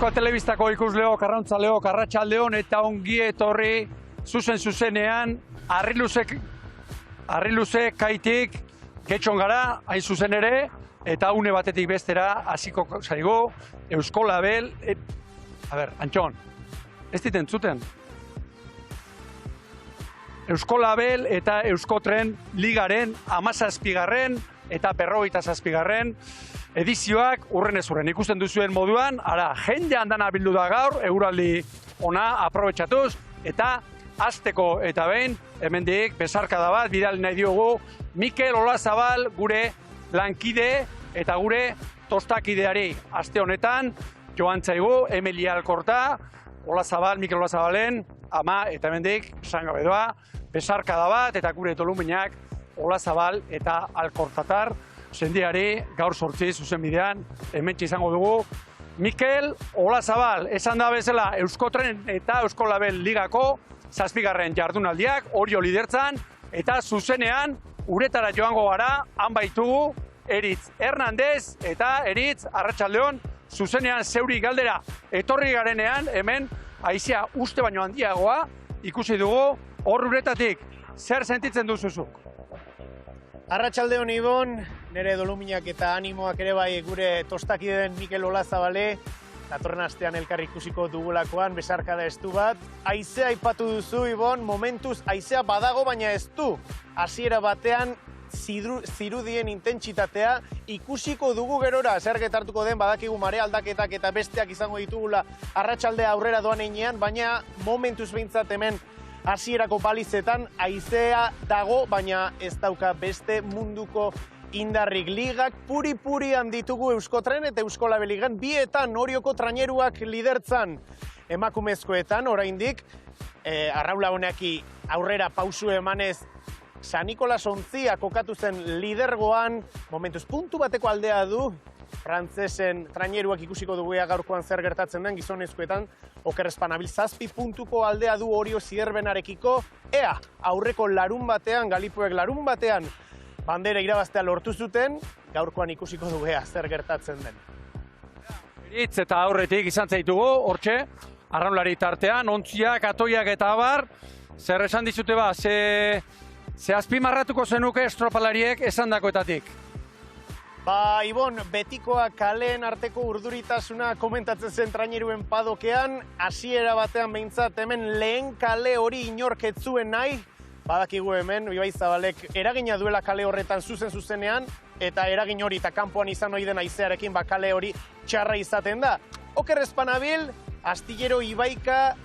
Euskal Telebistako ikusleo, karrantzaleo, karratxaldeon eta ongi etorri zuzenean Harriluze kaitik getxon gara, hain zuzen ere, eta une batetik bestera hasiko zaigu Eusko Label... Antxon, ez dit entzuten? Eusko Label eta Euskotren Ligaren 17. eta 57. edizioak urrenez urren ikusten duzuen moduan, jende handan abildu da gaur, euraldi ona aprobetxatuz, eta hasteko eta behin, hemendik besarkada bat, bidali nahi diogu, Mikel Olazabal gure lankide eta gure tostakideari. Aste honetan, joan zaigu, Emilia Alkorta, Mikel Olazabalen, ama eta hemendik, sangabe doa, besarkada bat, eta gure toluminak, Olazabal eta Alkortatar, sendiari gaur sortzi zuzenbidean hementxe izango dugu. Mikel Olazabal, esan da bezala Euskotren eta Eusko Label Ligako 7. jardunaldiak, Orio lidertzan, eta zuzenean uretara joango gara, han baitugu Eritz Hernandez eta Eritz Arratsaldeon, zuzenean zeuri galdera etorri garenean, hemen haizea uste baino handiagoa ikusi dugu, hor uretatik, zer sentitzen duzuzuk? Arratsaldeon Ibon, nire doluminak eta animoak ere bai gure tostakideen Mikel Olazabale, datorren astean elkarri ikusiko dugulakoan, besarkada estu bat. Haizea aipatu duzu, Ibon, momentuz haizea badago, baina ez du. Hasiera batean zirudien intentsitatea ikusiko dugu gerora, zer getartuko den badakigu mare aldaketak eta besteak izango ditugula arratsaldea aurrera doan einean, baina momentuz behintzat hemen hasierako balizetan haizea dago, baina ez dauka beste munduko indarrik. Ligak puri-purian ditugu Euskotren eta Eusko Label Ligan, bietan Orioko traineruak lidertzan. Emakumezkoetan, oraindik, arraula honeki aurrera pausu emanez, San Nikolas ontzia kokatu zen lidergoan, momentuz puntu bateko aldea du, frantzesen traineruak ikusiko dugu gaurkoan zer gertatzen den gizonezkoetan, Oker Espanabil 7 puntuko aldea du Orio Zierbenarekiko, ea, aurreko larun batean, Galipuek larun batean, bandera irabaztea lortu zuten, gaurkoan ikusiko dugu zer gertatzen den. Eritz eta aurretik izan zaitugu, hortxe, arraunlari tartean, ontziak, atoiak eta abar, zer esan dizute ba, ze azpimarratuko zenuke estropalariek esandakoetatik? Ba, Ibon, betikoa kaleen arteko urduritasuna komentatzen zen traineruen padokean, hasiera batean behintzat hemen lehen kale hori inork ez zuen nahi, badakigu hemen, Ibai Zabalek eragina duela kale horretan zuzenean, eta eragin hori eta kanpoan izan ohi den haizearekin kale hori txarra izaten da. Oker Espanabil, Astillero Ibaika,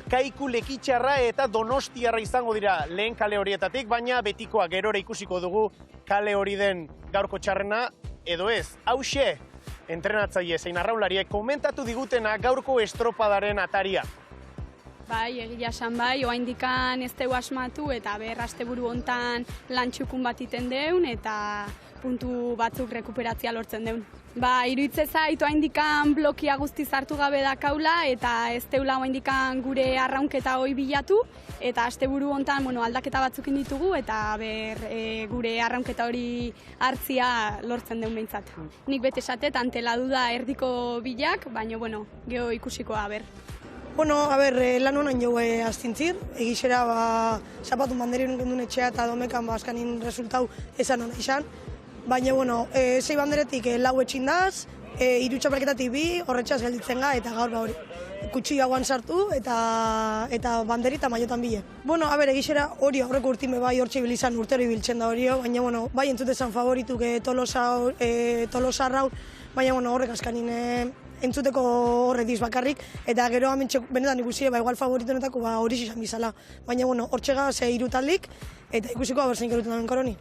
Kaiku Lekitxarra eta Donostiarra izango dira lehen kale horietatik, baina betikoa gerora ikusiko dugu kale hori den gaurko txarrena, edo ez. Hauxe, entrenatzaile zein arraunlariek komentatu digutena gaurko estropadaren ataria. Bai, egia esan bai, oaindikan ez dugu asmatu eta asteburu hontan lantxukun bat iten deun eta puntu batzuk rekuperatzea lortzen deun. Ba, iruditzen zait oaindikan blokia guztiz hartu gabe dakaula eta ez deula oaindikan gure arraunketa hoi bilatu eta asteburu hontan aldaketa batzukin ditugu eta gure arraunketa hori hartzia lortzen deun behintzat. Nik bete esatet, ante la duda erdiko bilak, baina geho ikusikoa lan honan jau astintzir, egixera zapatun banderien gendun etxea eta domekan azkanin resultau esan hona izan. Baina, zei banderetik lau etxindaz, iru txapelketatik bi, horretxaz gelditzen ga, eta gaur hori kutsi hauan sartu eta banderi eta maiotan bile. Egixera hori aurreko urtime bai hortxe bilizan urtero ibiltzen da hori, baina, bai entzutezan favorituk Tolosa raun, baina, horrek azkanin entzuteko horretiz bakarrik, eta gero amentxe benetan ikusi, igual favoritonetako hori izan bizala. Baina, hortxega ze irutaldik, eta ikusiko abertzen ikeruten damen koroni.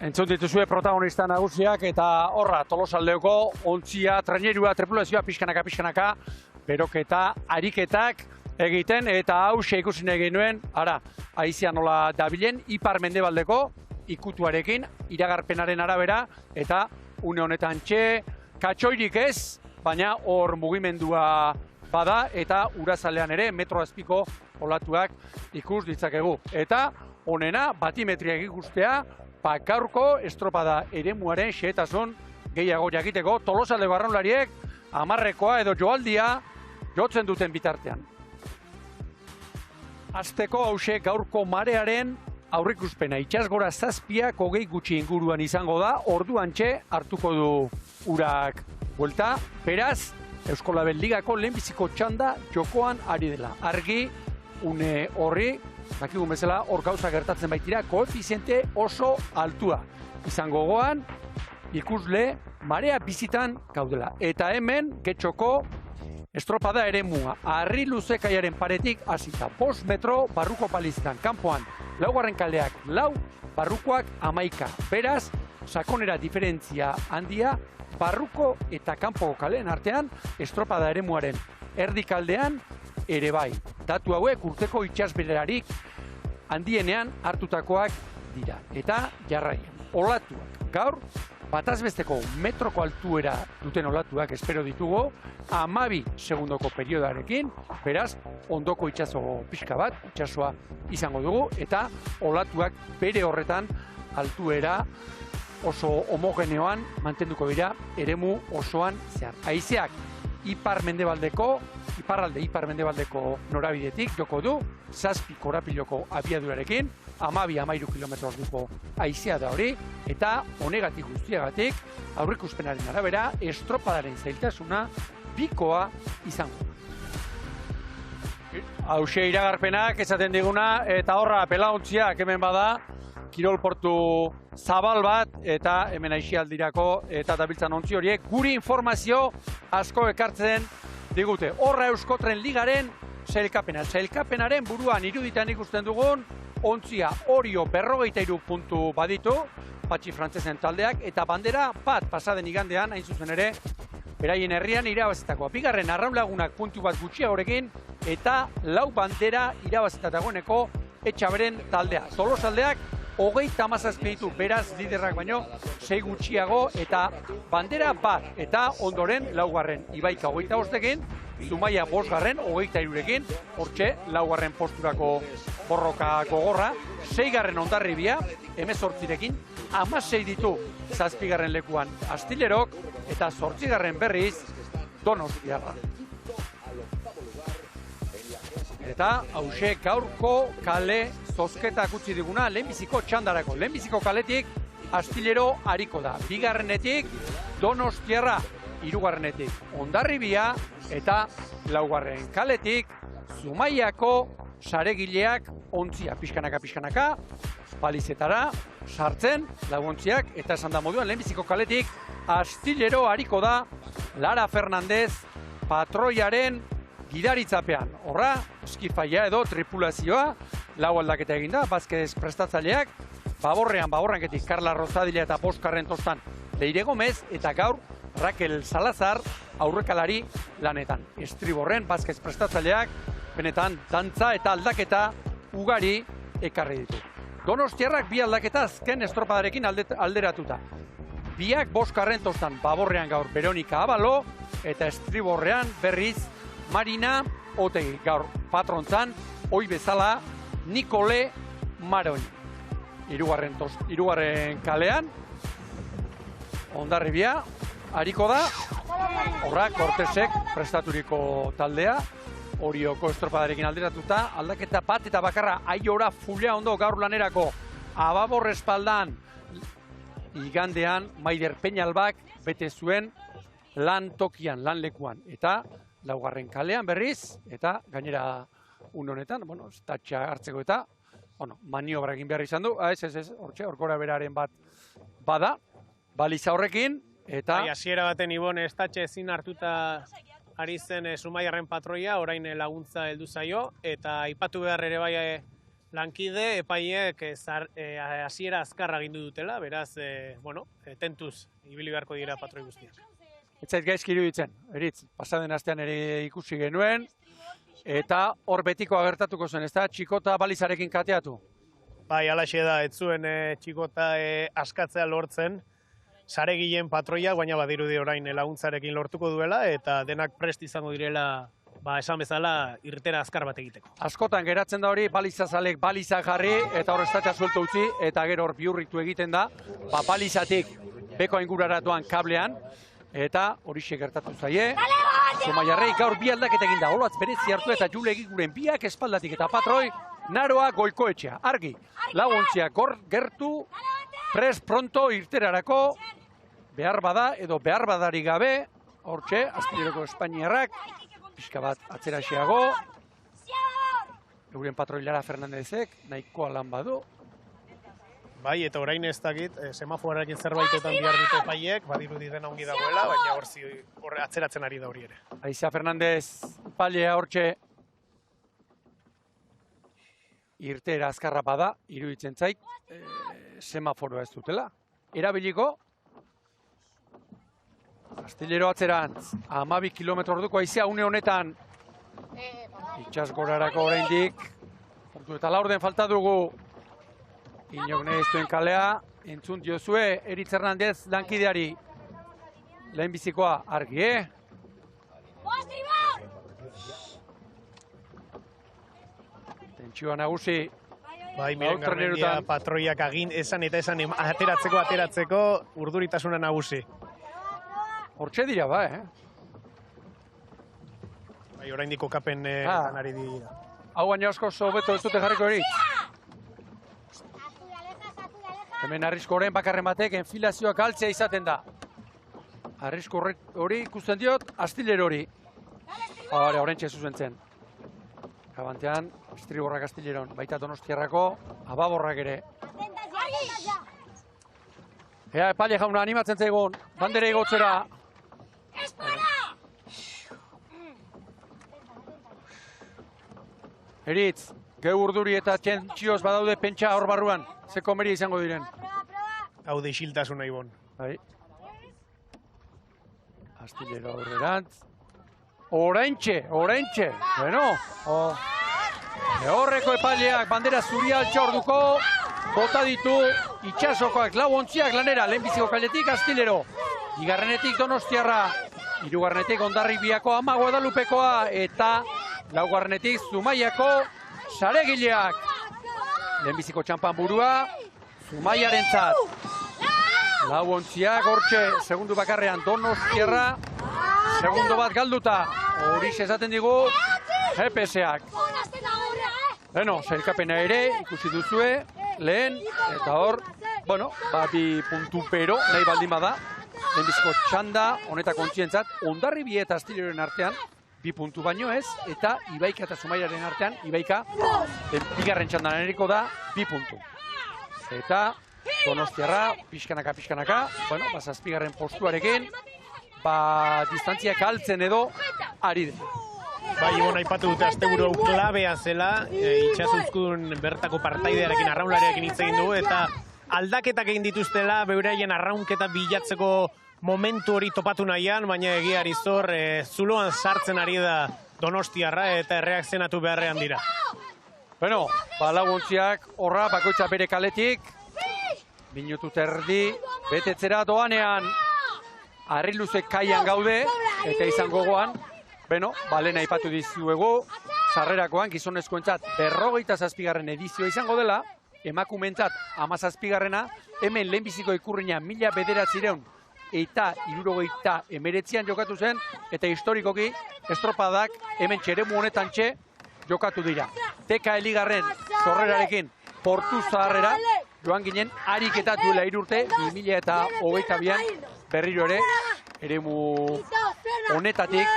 Entzun dituzue protagonista nagusiak eta horra Tolosaldeoko ontzia, trainerua, tripulazioa pixkanaka, beroketa, ariketak egiten eta hause ikusi nahi genuen, haizea nola dabilen, ipar-mendebaldeko ikutuarekin, iragarpenaren arabera, eta une honetan katxoirik ez, baina hor mugimendua bada eta urazalean ere metro azpiko olatuak ikus ditzakegu. Eta honena batimetriak ikustea, gaurko estropada eremuaren xehetasun gehiago jakiteko Tolosaldeko arraunlariek amarrekoa edo joaldia jotzen duten bitartean. Azteko hause gaurko marearen aurrikuspena. Itsasgora 7 hogei gutxi inguruan izango da, orduantxe hartuko du urak buelta. Beraz, Euskolabel Ligako lehenbiziko txanda jokoan ari dela. Argi, une horri, dakigun bezala, hor gauza gertatzen baitira, koefiziente oso altua. Izango goan, ikusle, marea bizitan gaudela. Eta hemen, Getxoko estropada eremua. Harri luzekaiaren paretik hasita 5 metro barruko palizitan. Kanpoan, laugarren kaldeak 4, barrukoak 11. Beraz, sakonera diferentzia handia, barruko eta kanpoko kaleen artean, estropada eremuaren erdikaldean ere bai. Datu hauek urteko itsasbeherarik handienean hartutakoak dira. Eta jarraian, olatuak. Gaur, batazbesteko metroko altuera duten olatuak espero ditugu, 12 segundoko periodarekin, beraz, ondoko itsaso pixka bat, itsasoa izango dugu, eta olatuak bere horretan altuera oso homogeneoan mantenduko dira eremu osoan zehar. Haizeak ipar-mendebaldeko norabidetik joko du, 7 korapiloko abiadurarekin, 12-13 kilometro orduko haizea da hori, eta honegatik guztiagatik, aurrikuspenaren arabera, estropadaren zailtasuna bikoa izango. Hauxe iragarpenak esaten diguna, eta horra pelaontziak hemen bada, kirolportu zabal bat, eta hemen aixialdirako eta dabiltzan ontzi horiek, guri informazio asko ekartzen digute. Horra Euskotren Ligaren sailkapena. Sailkapenaren buruan iruditan ikusten dugun, ontzia Orio 43 puntu baditu, Patxi Frantzesen taldeak, eta bandera bat pasaden igandean, hain zuzen ere, beraien herrian irabazitakoa. Bigarren arraunlagunak puntu bat gutxiagorekin, eta 4 bandera irabazita dagoeneko Etxaberen taldea. Tolosaldeak 37 ditu, beraz liderrak baino 6 gutxiago, eta bandera bat, eta ondoren 4. Ibaika 25ekin, Zumaia 5. 23ekin, hortxe 4. posturako borroka gogorra, 6. Hondarribia, 18ekin, 16 ditu 7. lekuan Astilerok, eta 8. berriz Donostiarra. Eta hause gaurko kale zozketak utzi diguna lehenbiziko txandarako. Lehenbiziko kaletik Astilero hariko da. 2. Donostiarra, 3. Hondarribia, eta 4. kaletik Zumaiako saregileak ontzia pixkanaka, palizetara sartzen laguntziak, eta esan da moduan lehenbiziko kaletik Astilero hariko da Lara Fernandez patroiaren gidaritzapean. Horra, eskifaia edo tripulazioa, 4 aldaketa eginda, Bazkez prestatzaileak, baborranketik Karla Rozadila eta 5. tostan Leire Gomez, eta gaur Raquel Salazar aurrekalari lanetan. Estriborren Bazkez prestatzaileak, benetan dantza eta aldaketa ugari ekarri ditu. Donostiarrak 2 aldaketa azken estropadarekin alderatuta. Biak 5. tostan baborrean gaur Veronika Abalo, eta estriborrean berriz Marina Otegi. Gaur patrontzan, hoi bezala Nikole Maroni. 3. kalean, Hondarribia hariko da, horra Cortesek prestaturiko taldea, Orioko estropadarekin alderatuta, aldaketa bat eta bakarra Aiora Fulea ondo gaur lanerako, Ababor espaldan, igandean Maider Peñalbak bete zuen lan tokian, lan lekuan, eta 4. kalean berriz, eta gainera honetan, estatxa hartzeko eta, maniobra egin behar izan du, hortxe, horkora beraren bat bada, baliza horrekin, eta... Hasiera baten Ibon estatxe ezin hartuta ari zen Zumaiarren patroia, orain laguntza heldu zaio, eta aipatu behar ere bai lankide, epaiek hasiera azkarra agindu dutela, beraz, tentuz, ibili beharko dira patroi guztiak. Ez zait gaizki iruditzen, eritz, pasaden astean ere ikusi genuen, eta hor betiko agertatuko zen, ez da, Txikota balizarekin kateatu? Bai, alaxe da, ez zuen Txikota askatzea lortzen, saregileen patroia, baina badirudi orain laguntzarekin lortuko duela, eta denak prest izango direla, esan bezala, irtera azkar bat egiteko. Askotan geratzen da hori, balizazalek baliza jarri, eta hor estatxa suelto utzi, eta gero hor biurritu egiten da, balizatik beko inguraratuan kablean, Eta horixe gertatu zaie. Zumaiarrei gaur bi aldaketa egin da. Olatz berezi hartu eta Jule Egiguren biak espaldatik eta Patroi Naroa Goikoetxea. Argi, laguntziak gertu, pres pronto irterarako, behar bada edo behar badari gabe, hortxe, Astileroko Espainiarrak, pixka bat atzeraxeago, euren Patroi Lara Fernandezek, nahikoa lan badu. Bai, eta orain ez dakit, semaforarekin zerbaitetan bihar dute epaiek, badirudi dena ongi dagoela, baina hor atzeratzen ari da hori ere. Aizea Fernandez, palea hortxe, irtera azkarra bada, iruditzen zait, semaforoa ez dutela. Erabiliko, Astillero atzerantz, 12 kilometro orduko aizea une honetan, itxasgorarako oraindik, ordu eta laurden falta dugu, Inok nehiztuen kalea, entzun diozue, Eritz Hernandez lankideari, lehenbizikoa argi, Tentsioa nagusi. Bai, Miren Garmendia Patroiak esan eta esan ateratzeko urduritasuna nagusi. Hortxe dira, ba, Bai, oraindik kokapen ari dira. Hau baina asko hobeto ez dute jarriko Eritz. Hemen arrisko horren bakarren batek enfilazioak altzea izaten da. Arrisko hori ikusten diot, Astillero hori. Horrentxe zuzentzen. Abantean, Estriborrak Astilleron, baita Donostiarrako, Ababorrak ere. Ea, Epaile jauna animatzen zaigun, bandera igotzera. Eritz, geu urduri eta txentxioz badaude pentsa hor barruan, ze komeria izango diren. Haude isiltasuna ibon. Bai. Astillero aurrerantz. Oraintxe. Bueno, horreko epaileak bandera zuria altxorduko, bota ditu itxasokoak lau ontziak lanera, lehenbiziko kaletik Astillero. Bigarrenetik Donostiarra, hirugarrenetik Hondarribiako Ama Guadalupekoa eta laugarrenetik Zumaiako Saregileak. Lehenbiziko txampan burua, Zumaiarentzat. Lau ontziak hortxe, segundu bakarrean Donostiarra, segundo bat galduta, hori esaten digu, GPS-ak. Beno, sailkapena ere, ikusi duzue, lehen, eta hor, bueno, bi puntu pero, nahi baldin bada, lehenbiziko txanda, honetako ontzientzat, Hondarribi eta Astilleroren artean, 2 puntu baino ez, eta Ibaika eta Zumaiaren artean, Ibaika, bigarren txandan eriko da, 2 puntu. Eta Donostiarra, pixkanaka, bueno, zazpigarren postuarekin, distantziak altzen edo ari den. Bai, Ibon aipatu dute asteburu hau klabea zela, itxasuzkun bertako partaidearekin, arraunlarekin hitz egin dugu, eta aldaketak egin dituztela, beuraien arraunketa bilatzeko momentu hori topatu nahian, baina egiari zor, zuloan sartzen ari da Donostiarra eta erreakzionatu beharrean dira. Bueno, laguntziak horra bakoitza bere kaletik, minutu terdi, betetzera doanean, Arriluzek kaian gaude, eta izan gogoan, beno, balen aipatu dizuegu, sarrerakoan gizonezkoentzat 57. edizioa izango dela, emakumentzat 17. Hemen lehenbiziko ikurrina 1900 eta 1919 jokatu zen, eta historikoki estropadak hemen txeremu honetan jokatu dira. Teka Eligarren sorrerarekin Portu Zaharrera, joan ginen ariketa duela 3 urte, 2022an berriro ere, eremu honetatik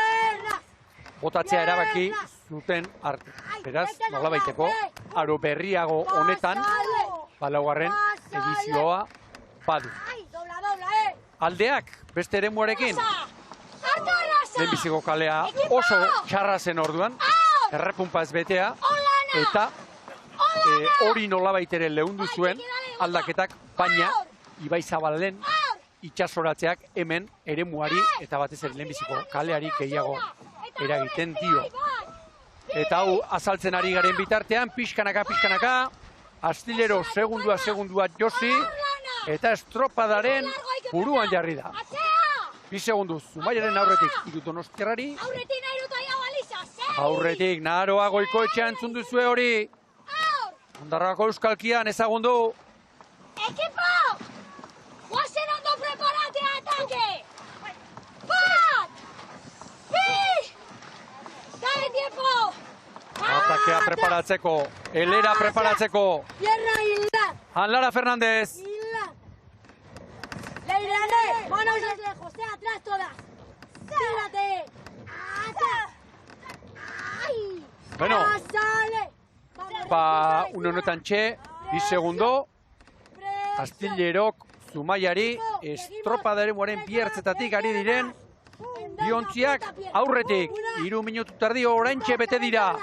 botatzea erabaki zuten arte. Beraz, nolabaiteko, aro berriago honetan, laugarren edizioa badu. Aldeak, beste eremuarekin, lehenbiziko kalea oso txarra zen orduan, errepunpa ez betea, eta hori nolabait ere lehundu zuen aldaketak, baina Ibai Zabalen itxasoratzeak hemen eremuari eta batez ere lehenbiziko kaleari gehiago eragiten dio. Eta hau azaltzen ari garen bitartean, pixkanaka, Astillero segundua josi, eta estropadaren buruan jarri da. 2 segundu Zumaiaren aurretik hiru Donostiarrari. Aurretik Naroa Goikoetxea entzun duzue hori. Hondarrako Euskalkian ezagundu. Ekipo! Guazen ondo preparate atake! Sakea preparatzeko, Elera preparatzeko. Tierra Hilda. Lara Fernández. Hilda. Leirane. Manos lejos, atrás todas. Tírate. Atrás. Ay. Bueno. Sale. Ba, une honetan txe, 2 segundo. Astillerok Zumaiari estropaderemoaren biertzetatik ari diren biontziak aurretik. 3 minutu tardio oraintxe bete dira.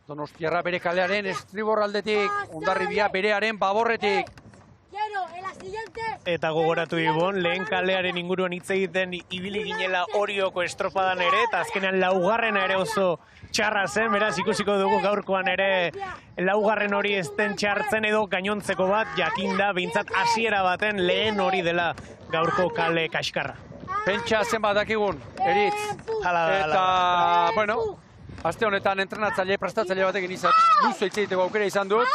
Donostiarra bere kalearen estriborraldetik, Hondarribia berearen baborretik. Eta gogoratu Ibon, lehen kalearen inguruan hitz egiten ibili ginela Orioko estropadan ere, eta azkenean laugarrena ere oso txarra zen, beraz ikusiko dugu gaurkoan ere laugarren hori ez den txartzen edo gainontzeko bat, jakinda behintzat hasiera baten lehen hori dela gaurko kale kaskarra. Pentsa zenbat dakigun, Eritz. Eta, bueno, aste honetan entrenatzaile, prestatzaile batekin luze hitz egiteko aukera izan dut,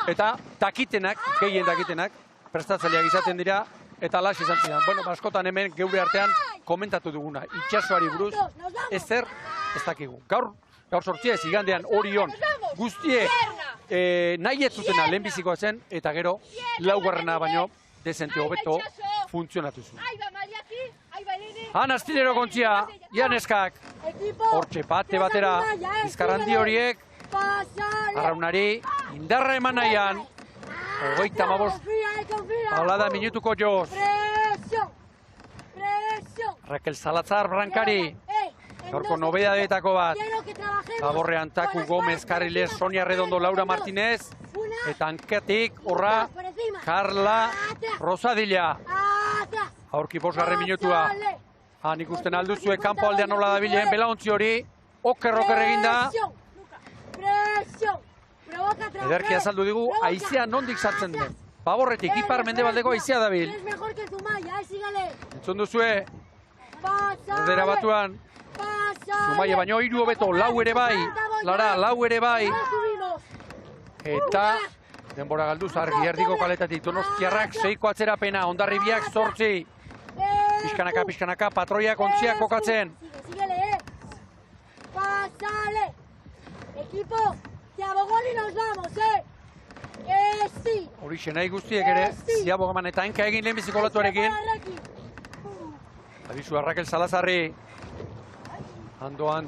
eta takitenak, gehien takitenak, prestatzaileak izaten dira, eta las izan zidan. Bueno, askotan hemen geure artean komentatu duguna, itxasoari buruz, ezer ez dakigu. Gaur sortzia ez igandean Orion guztiek nahi ez zutena lehenbizikoa zen, eta gero laugarrena baino dezente hobeto funtzionatu zuen. Astillero kontzia, Ianeskak, hortxe bate batera, bizkarrandi horiek, arraunari, indarra eman nahian, 35 paulada minutuko joz. Raquel Salazar Brankari, gaurko nobedadeetako bat, Baborrean Taku Gomez, Carriles, Sonia Redondo, Laura Martínez, eta hanketik, horra, Carla Rosadilla. Aurki 5. minutua. Han ikusten alduzue, kanpo aldean nola dabilen, belaontzi hori, oker eginda. Ederki azaldu digu, haizea nondik sartzen den. Baborretik, ipar mendebaldeko haizea dabil. Entzun duzue, ordera batuan, Zumaia baino 3 hobeto, 4 ere bai, Lara, 4 ere bai. Eta, denbora galduz, argi erdiko kaletatik, Donostiarrak 6ko atzerapena, Hondarribiak 8. Pixkanaka, patroiak ontziak kokatzen. Pasale. Equipo, te abogón y nos vamos, sí. Horixe nahi guztiek ere, ziabogaman eta enka egin lehenbiziko olatuarekin. Abizu Raquel Salazarri. Andoa.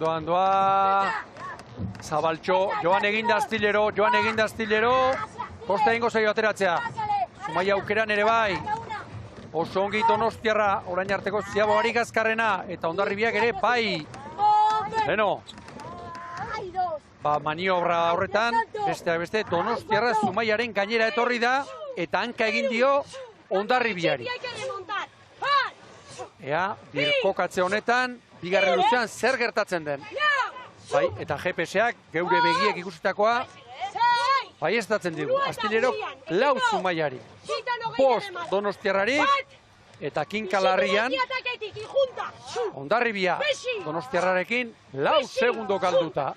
Zabaltxo, joan eginda Astillero. Kosta egingo zaio ateratzea. Zumaia aukeran ere bai. Oso ongi Donostiarra, orain arteko ziabogarik azkarrena, eta Hondarribiak ere bai. Beno. Maniobra horretan, besteak beste, Donostiarra Zumaiaren gainera etorri da, eta hanka egin dio Hondarribiari. Ea, birkokatze honetan, bigarren luzean zer gertatzen den. Bai, eta GPS-ak, geure begiek ikusitakoa, bai ez datzen digu. Astillerok 4 Zumaiari. 5 Donostiarrari, eta kinkalarrian, Hondarribia Donostiarrarekin 4 segundo galduta.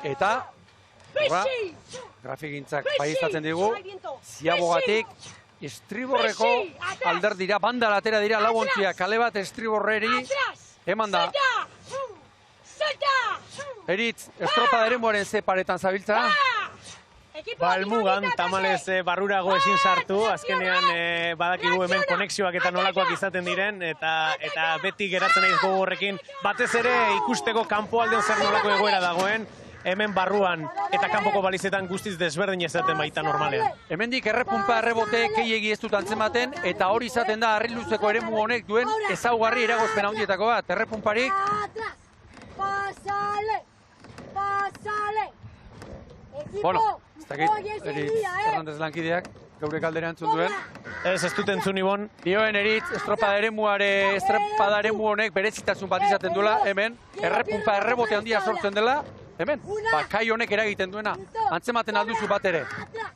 Eta, grafikintzak baiestatzen digu, ziabogatik, estriborreko alderdira, banda latera dira, 4 ontziak, kale bat estriborreri, eman da. Eritz, estropaderemoaren ze paretan zabiltza? Balmugan, tamalez barrurago ezin sartu, azkenean badakigu hemen konexioak eta nolakoak izaten diren, eta beti geratzen naiz gogorrekin, batez ere ikusteko kanpo aldean zer nolako egoera dagoen, hemen barruan eta kanpoko balizetan guztiz desberdin ezaten baita normalean. Hemendik errepunpa errebote keiegi ez dut antzematen, eta hori izaten da harri luzeko eremu honek duen ezaugarri eragozpen handietako bat, errepumparik. Pasale. Bueno, ez dakit, Eritz Hernández lankideak, geure kaldera entzun duen. Ez dut entzun Ibon. Dioen Eritz, estropada eremu honek berezitasun bat izaten duela, hemen, errepunpa errebote handia sortzen dela, hemen, kai honek eragiten duena, antzematen alduzu bat ere.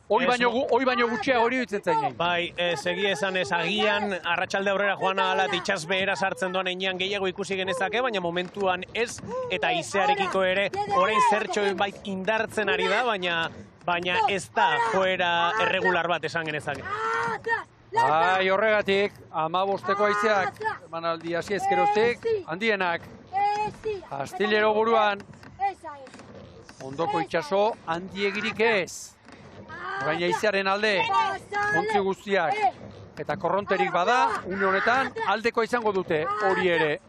Hoi baino gutxea hori ditzen zainen. Bai, segi esan ez agian, arratsalde aurrera joan ahala, itxas behera sartzen doan einean gehiago ikusi genezake, baina momentuan ez, eta izearekiko ere, orain zertxo bait indartzen ari da, baina ez da joera erregular bat esan genezake. Bai, horregatik, 15ko haizeak, emanaldi hasi ezkeroztik, handienak. Sí. Astillero buruan, Esa es. ondoko itxaso handiegirik ez. Orain aizearen alde, ontzi guztiak. Eta korronterik bada, une honetan aldeko izango dute hori ere.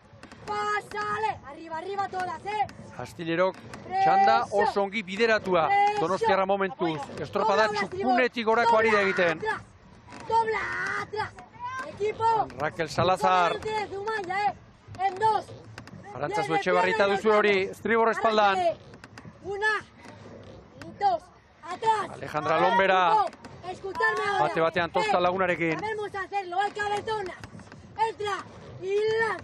Pásale. Arriba, arriba todas, Astillerok txanda oso ongi bideratua. Donostiarra momentuz, estropada txukunetik gorako ari da egiten. Dobla, atrás. Equipo. Raquel Salazar. En dos. Arantzazu Etxebarrita duzu hori, estribor espaldan. Una. Y dos. Atrás. Alejandra Lombera. Escucharme ahora. Bate batean tosta lagunarekin. Sabemos hacerlo, el cabezona. Entra. Y lanza.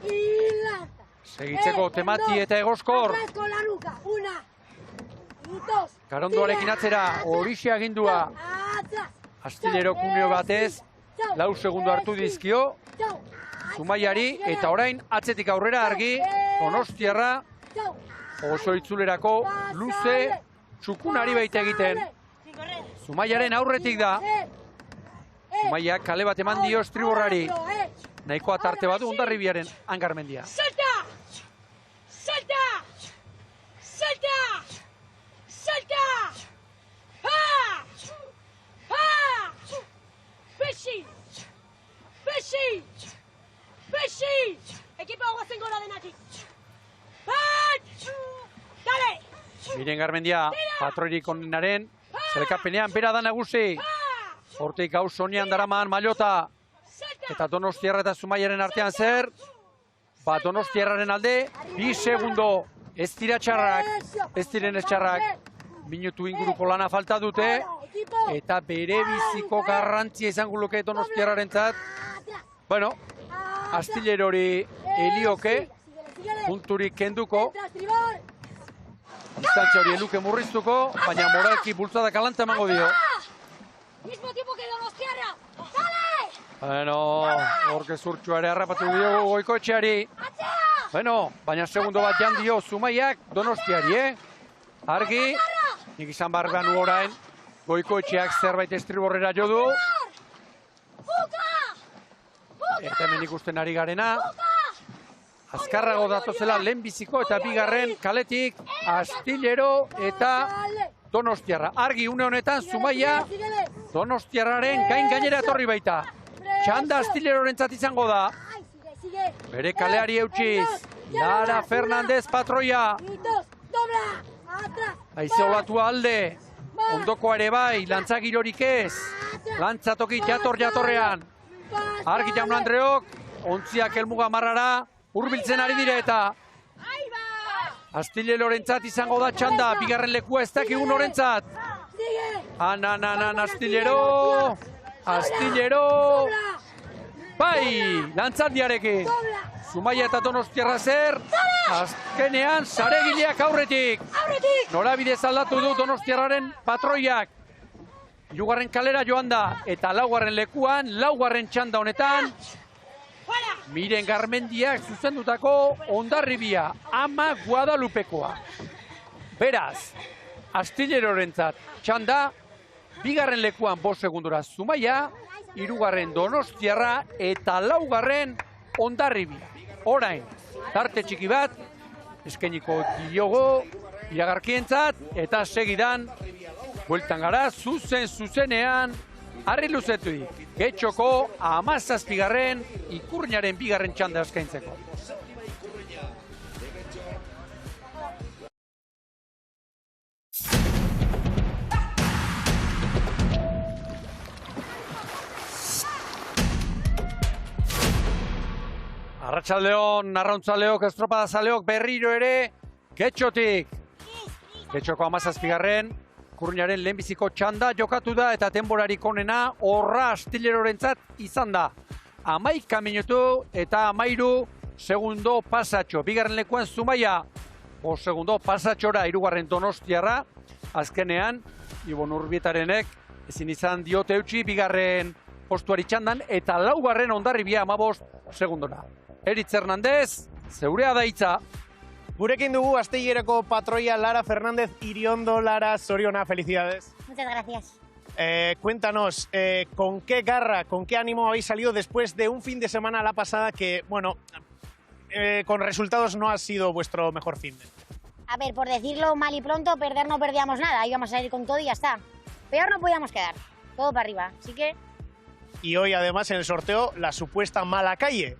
Y lanza. Segitzeko Temati eta Egoskor. Atrás con la nuca. Una. Y dos. Karondoarekin atzera, horixe agindua. Atrás. Astillerok uneo batez, 4 segundo hartu dizkio. Zumaiari eta orain atzetik aurrera argi, Donostiarra oso itzulerako luze txukunari baita egiten. Zumaiaren aurretik da. Zumaiak kale bat eman dio estriborrari. Nahikoa tarte badu Hondarribiaren Angarmendia. ¡Salta! ¡Salta! ¡Salta! ¡Salta! ¡Ah! ¡Ah! ¡Beshi! ¡Beshi! ¡Beshi! Equipo goazen gora denatik. ¡Bat! ¡Dale! Miren Garmendia, patroirik onenaren, zelkapenean bera da nagusi. Hortik hau sonean daraman Mailota. Eta Donostiarra eta Zumaiaren artean zer? Donostiarraren alde, 2 segundo. Ez dira txarrak, ez diren ez txarrak. Minutu inguruko lana falta dute. Eta bere biziko garrantzia izango luke Donostiarrarentzat. Bueno, Astillerori helioke, punturik kenduko. Distantzia hori eluke murriztuko, baina moralki bultzada kalanta emango dio. Mismo tiempo que Donostiarra. ¡Dale! Bueno, horke zurtxua ere harrapatu diogu Goikoetxeari. Bueno, baina segundo bat jan dio Zumaiak Donostiari, Argi, nik izan barbean orain, Goikoetxeak zerbait estriborrera jo du. Eta hemen ikusten ari garena. Azkarrago datozela lehenbiziko eta bigarren kaletik Astillero eta Donostiarra. Argi une honetan Zumaia Donostiarraren gainera etorri baita. Txanda Astillerorentzat izango da. Bere kaleari eutxiz. Lara Fernandez patroia. Haize olatua alde. Ondoko ere bai, lantzagirorik ez. Lantzatoki jatorrean. Argi jaun Andreok, ontziak helmuga marrara, hurbiltzen ari dire eta Astillerorentzat izango da txanda, bigarren lekua ez dakigun norentzat. Astillero! Astillero! Bai, lantzaldiarekin. Zumaia eta Donostiarra zer, azkenean saregileak aurretik. Norabidez aldatu du Donostiarraren patroiak. 3. kalera joan da, eta 4. lekuan, 4. txanda honetan, Miren Garmendiak zuzendutako Hondarribia, Ama Guadalupekoa. Beraz, Astillerorentzat txanda, 2. lekuan 5 segundora Zumaia, 3. Donostiarra eta 4. Hondarribia. Orain, tarte txiki bat, eskainiko diogo, iragarkientzat, eta segidan, bueltan gara, zuzenean, harri luzetuik, Getxoko 17. Ikurriñaren 2. txanda eskaintzeko. Arratsaldeon, arrautzaleok, estropadazaleok berriro ere, Getxotik. Getxoko 17. Ikurriñaren lehenbiziko txanda jokatu da eta denborarik onena horra Astillerorentzat izan da. 11 minutu eta 13 segundo pasatxo. 2. lekuan Zumaia, 5 segundo pasatxora 3. Donostiarra. Azkenean, Ibon Urbietarenek ezin izan diote eutxi 2. postuari txandan eta 4. Hondarribia 15 segundora. Eritz Hernandez, zeurea da hitza. Gurekin dugu Astilleroko patroia Lara Fernández Iriondo. Lara, Soriona, felicidades. Muchas gracias. Cuéntanos, ¿con qué garra, con qué ánimo habéis salido después de un fin de semana la pasada que, bueno, con resultados no ha sido vuestro mejor fin de. A ver, por decirlo mal y pronto, perder no perdíamos nada, íbamos a salir con todo y ya está. Peor no podíamos quedar, todo para arriba, así que... Y hoy además en el sorteo la supuesta mala calle.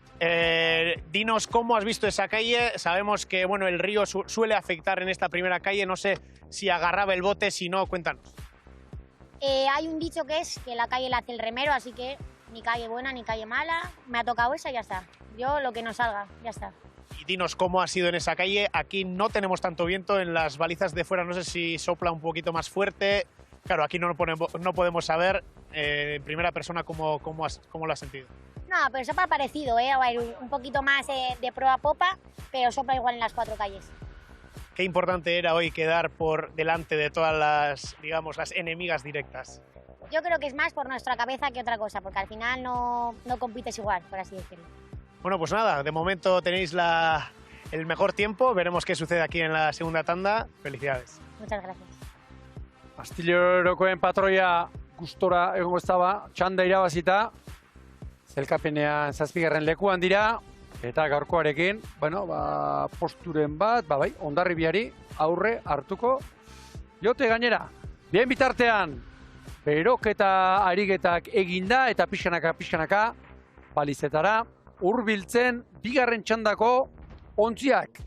Dinos cómo has visto esa calle. Sabemos que bueno, el río suele afectar en esta primera calle, no sé si agarraba el bote, si no, cuéntanos. Hay un dicho que es que la calle la hace el remero, así que ni calle buena ni calle mala, me ha tocado esa y ya está. Yo lo que nos salga, ya está. Y dinos cómo ha sido en esa calle. Aquí no tenemos tanto viento, en las balizas de fuera no sé si sopla un poquito más fuerte. Claro, aquí no podemos saber en primera persona cómo lo has sentido. No, pero sopla parecido, un poquito más de proa a popa, pero sopla igual en las 4 calles. Qué importante era hoy quedar por delante de todas las, digamos, las enemigas directas. Yo creo que es más por nuestra cabeza que otra cosa, porque al final no compites igual, por así decirlo. Bueno, pues nada, de momento tenéis el mejor tiempo, veremos qué sucede aquí en la segunda tanda. Felicidades. Muchas gracias. Astillerokoen patroia gustora egongo estaba, txanda irabazita, zelkapenean 7. lekuan dira, eta gaurkoarekin, bueno, posturen bat, bai, Hondarribiari aurre hartuko jote gainera. Bien bitartean, beroketa ariketak eginda eta pixkanaka balizetara hurbiltzen bigarren txandako ontziak.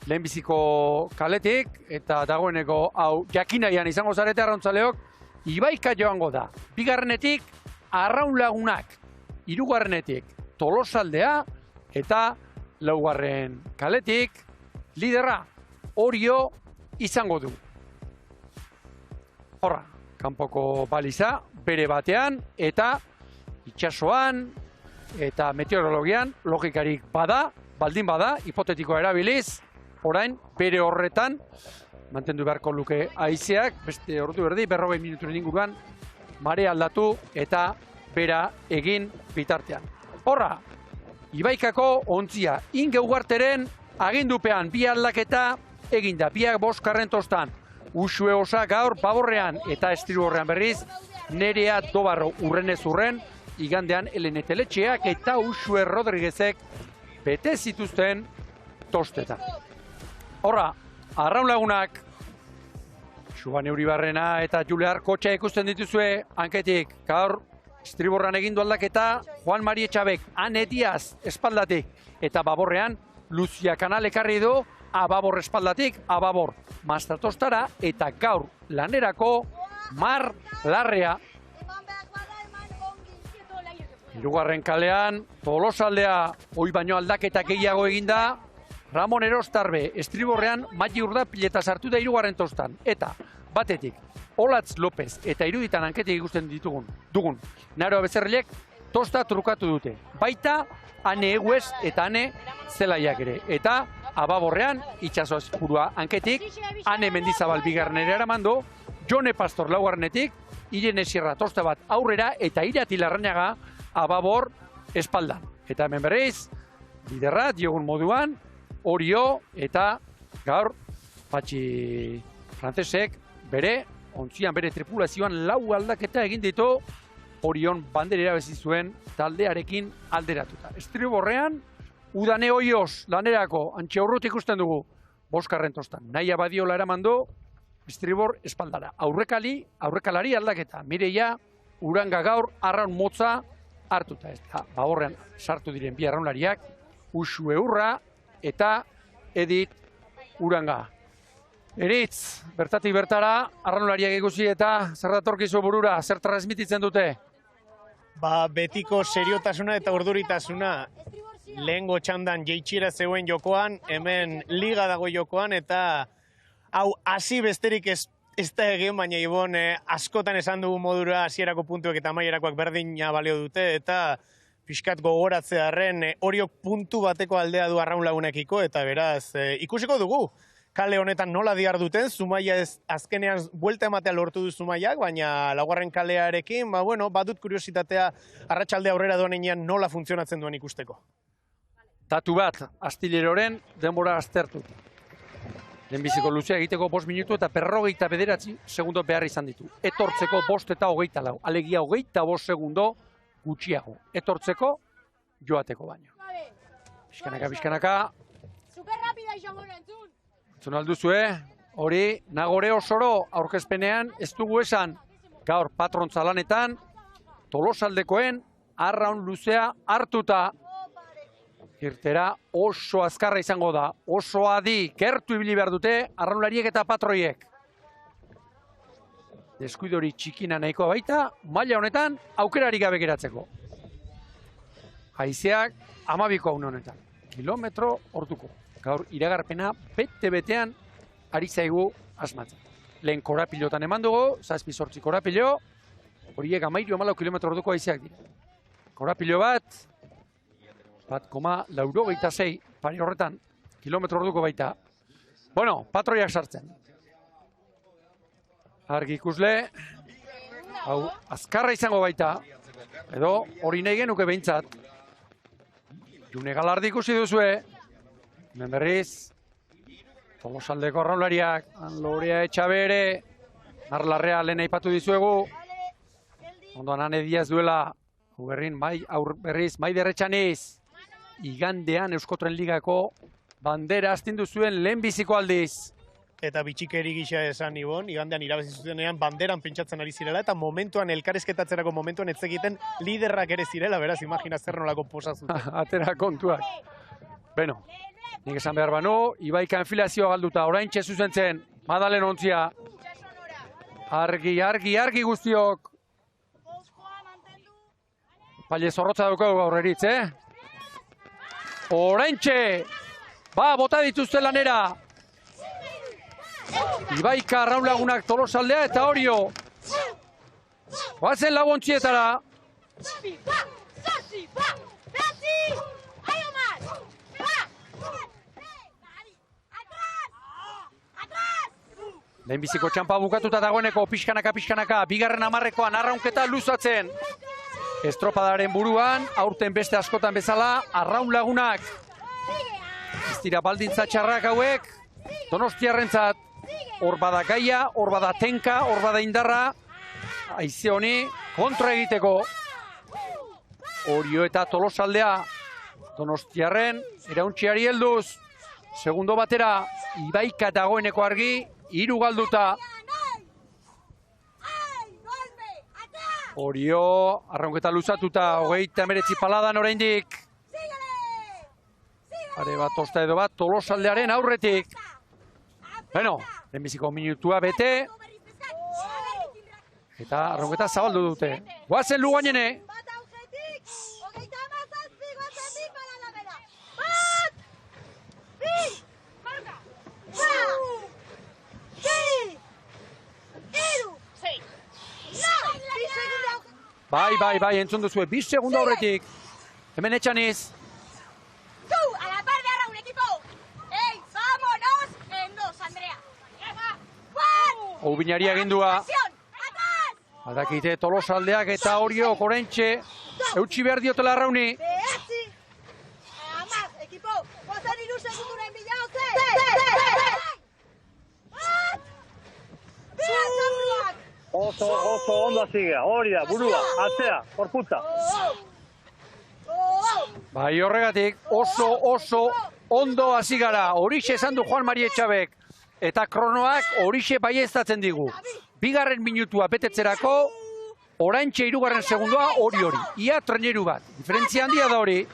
Lehenbiziko kaletik eta dagoeneko hau jakinaian izango zarete arrautzaleok, Ibaika joango da. Bigarrenetik Arraun Lagunak, hirugarrenetik Tolosaldea eta laugarren kaletik liderra Orio izango du. Horra, kanpoko baliza bere batean eta itsasoan eta meteorologian logikarik bada, baldin bada, hipotetikoa erabiliz, orain bere horretan mantendu beharko luke haizeak, beste ordu erdi, 40 minuturen inguruan, mare aldatu eta bera egin bitartean. Horra, Ibaikako ontzia ingeugarteren agindupean bi aldaketa eginda, biak 5. tostan. Uxue Osa gaur Baborrean eta Estriborrean berriz, Nerea Dobarro urrenez urren, igandean Elene Teletxeak eta Uxue Rodriguezek bete zituzten tostetan. Horra, Arraun Lagunak, Xuban Euribarrena eta Julear Kotxa ikusten dituzue hanketik. Gaur, Estriborran egindu aldaketa, Juan Mari Etxabek, Ane Diaz espaldatik. Eta Baborrean, Lucia Kanal ekarri du, Ababor espaldatik, Ababor Mastratostara, eta gaur lanerako Mar Larrea. Hirugarren kalean, Tolosaldea, hoi baino aldaketak gehiago eginda, Ramon Erostarbe, Estriborrean, Mati Urda pileta sartu da hirugarren tostan. Eta, batetik, Olatz López eta iruditan hanketik ikusten dugun. Naroa Bezerrilek tosta trukatu dute. Baita, Ane Eguez eta Ane Zelaiak ere. Eta, Ababorrean, itxasoaz burua hanketik, Ane Mendizabal bigarrenera eramandu, Jone Pastor laugarrenetik, Irene Sierra tosta bat aurrera eta Irati Larrañaga Ababor espaldan. Eta hemen berriz, liderra diogun moduan, Orio eta gaur Patxi Frantzesek bere, ontzian bere tripulazioan 4 aldaketa egin ditu Orion banderera bezi zuen taldearekin alderatuta. Estriborrean, Udane Oioz lanerako antxe urrut ikusten dugu 5. tostan. Naia Badiola eramandu, Estribor espaldara. Aurrekalari aldaketa. Mireia, Uranga gaur, Arraun Motza hartuta. Eta Baborrean sartu diren bi arraunlariak, Uxue Urra eta Edith Uranga. Eritz, bertatik bertara, arraunlariak ikusi eta zer datorkizu burura, zer transmititzen dute? Betiko seriotasuna eta urduritasuna. Lehengo txandan jeitxira zegoen jokoan, hemen liga dago jokoan, eta hau hasi besterik ez da egin, baina Ibon askotan esan dugu modura hasierako puntuek eta amaierakoak berdina balio dute, eta pixkat gogoratzearen Oriok puntu bateko aldea du Arraun Lagunekiko, eta beraz ikusiko dugu. Kale honetan nola dihar duten, Zumaia ez azkenean buelta ematea lortu du Zumaiak, baina laugarren kalearekin, badut kuriositatea arratsalde aurrera doanean nola funtzionatzen duen ikusteko. Datu bat, Astilleroren denbora aztertu. Lehenbiziko luzea egiteko 5 minutu eta 59 segundo behar izan ditu. Etortzeko 5 eta 24, alegia 25 segundo gutxiago. Etortzeko joateko baino. Pixkanaka. Super rápida izango entzun. Entzun alduzue, hori Nagore Osoro aurkezpenean ez dugu esan. Gaur patrontza lanetan, Tolosaldekoen arraun luzea hartuta. Irtera oso azkarra izango da, oso adi, gertu ibili behar dute arraunlariek eta patroiek. Deskuidori txikina nahikoa baita, maila honetan aukerarik gabe geratzeko. Haizeak 12ko honetan, kilometro orduko. Gaur iragarpena bete-betean ari zaigu asmatzen. Lehen korapilotan eman dugu, 7-8 korapilo, horiek 13-14 kilometro orduko haizeak dira. Korapilo bat, 1,86 pari horretan, kilometro orduko baita. Bueno, patroiak sartzen. Argi ikusle, hau azkarra izango baita, edo hori nahi genuke behintzat. June Galardi ikusi duzue, hemen berriz, Tolosaldeko arraunlariak, Lorea Etxabere, Narlarrea lehen aipatu dizuegu, ondoan Ane Diaz duela, berriz Maider Etxaniz, igandean Euskotren Ligako bandera astindu zuen lehenbiziko aldiz. Eta bitxikeri gisa esan Ibon, igandean irabazi zutenean banderan pentsatzen ari zirela, eta momentuan elkarrizketatzerako momentuan ez egiten liderrak ere zirela, beraz, imagina zer nolako posa zuten. Atera kontuak. Beno, nik esan behar banu, Ibaika enfilazioa galduta, orain zuzentzen, Madalen ontzia. Argi guztiok. Paile zorrotza daukagu gaur eritz, Oraintxe, bota dituzte lanera. Ibaika arraunlagunak Tolosaldea eta Orio. Bazen laguntzietara. Lehenbiziko txampa bukatuta dagoeneko pixkanaka, bigarren hamarrekoan arraunketa luzatzen. Estropadaren buruan, aurten beste askotan bezala, arraunlagunak. Ez dira baldintza txarrak hauek, Donostiarrentzat. Hor bada gaia, hor bada tenka, hor bada indarra. Haize honi kontra egiteko. Orio eta Tolosaldea Donostiarren erauntxiari helduz. Segundo batera, Ibaika dagoeneko argi, 3 galduta. Orio, arraunketa luzatuta, 29 paladan oraindik. Are bat osta edo bat, Tolosaldearen aurretik. Bueno, lehenbiziko minutua bete. Eta arraunketa zabaldu dute. Goazen Lugainene. Bai, entzun duzue, 2 segundo aurretik. Hemen Etxaniz. ¡Tú, a la par de Arraun, equipo! ¡Ey, vámonos en 2, Andrea! Ubinari agindua. Aldakite Tolosaldeak eta Orio oraintxe eutsi behar diotela Arrauni. Oso ondo ziga, hori da, burua, atzea, korputza. Bai horregatik, oso ondo hasi gara. Horixe esan du Juan Mari Etxabek. Eta kronoak horixe baieztatzen digu. Bigarren minutua betetzerako, oraintxe 3. segundoa hori. Ia treneru bat. Diferentzia handia da hori.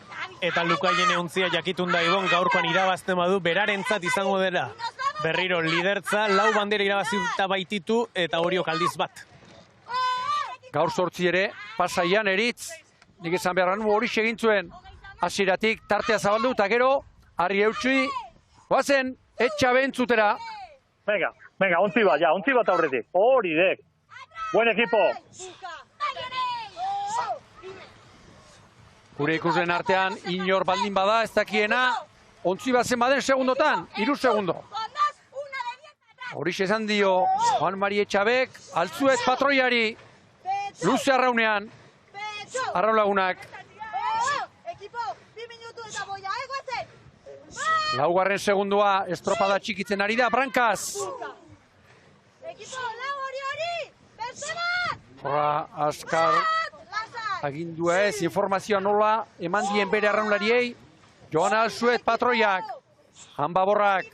Eta Lukaien ontzia jakitun da Ibon gaurkoan irabazten badu, berarentzat izango dela. Berriro lidertza, 4 bandera irabazita baititu eta Oriok aldiz bat. Gaur 8 ere, Pasaian eritz. Nik esan beharran horixe egin zuen. Hasieratik tartea zabaldu eta gero, harri eutxi, goazen, Etxabe entzutera. Venga, ontzi bat aurretik. Hori dek. Buen equipo. Gure ikuslen artean, inor baldin bada, ez dakiena, ontzi bat zen baden segundotan, 3 segundo. Horixe esan dio, Juan Mari Etxabek, altzuet patroiari, luze arraunean, arraulagunak. 4. segundua, estropada txikitzen ari da, Brankaz. Horra, askar agindua ez, informazioa nola, eman dien bere arraunlariei, Joan Alzuet patroiak. Hanbaborrak.